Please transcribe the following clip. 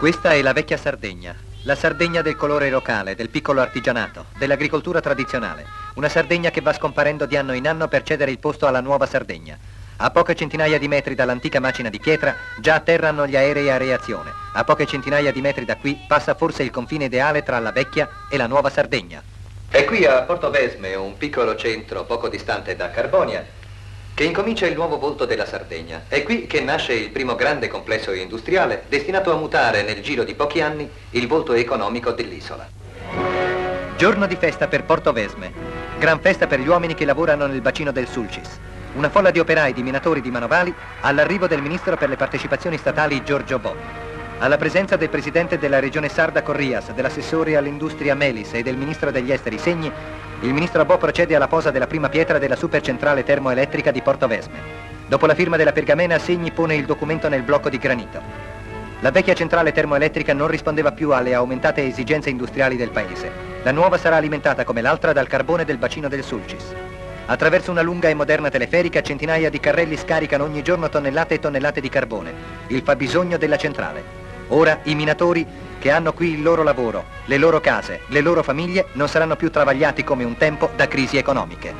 Questa è la vecchia Sardegna, la Sardegna del colore locale, del piccolo artigianato, dell'agricoltura tradizionale. Una Sardegna che va scomparendo di anno in anno per cedere il posto alla nuova Sardegna. A poche centinaia di metri dall'antica macina di pietra già atterrano gli aerei a reazione. A poche centinaia di metri da qui passa forse il confine ideale tra la vecchia e la nuova Sardegna. È qui a Portovesme, un piccolo centro poco distante da Carbonia, che incomincia il nuovo volto della Sardegna. È qui che nasce il primo grande complesso industriale destinato a mutare nel giro di pochi anni il volto economico dell'isola. Giorno di festa per Portovesme, gran festa per gli uomini che lavorano nel bacino del Sulcis. Una folla di operai, di minatori, di manovali all'arrivo del ministro per le partecipazioni statali Giorgio Bo. Alla presenza del presidente della regione sarda Corrias, dell'assessore all'industria Melis e del ministro degli esteri Segni, il ministro Bo procede alla posa della prima pietra della supercentrale termoelettrica di Portovesme. Dopo la firma della pergamena, Segni pone il documento nel blocco di granito. La vecchia centrale termoelettrica non rispondeva più alle aumentate esigenze industriali del paese. La nuova sarà alimentata come l'altra dal carbone del bacino del Sulcis. Attraverso una lunga e moderna teleferica, centinaia di carrelli scaricano ogni giorno tonnellate e tonnellate di carbone, il fabbisogno della centrale. Ora i minatori che hanno qui il loro lavoro, le loro case, le loro famiglie non saranno più travagliati come un tempo da crisi economiche.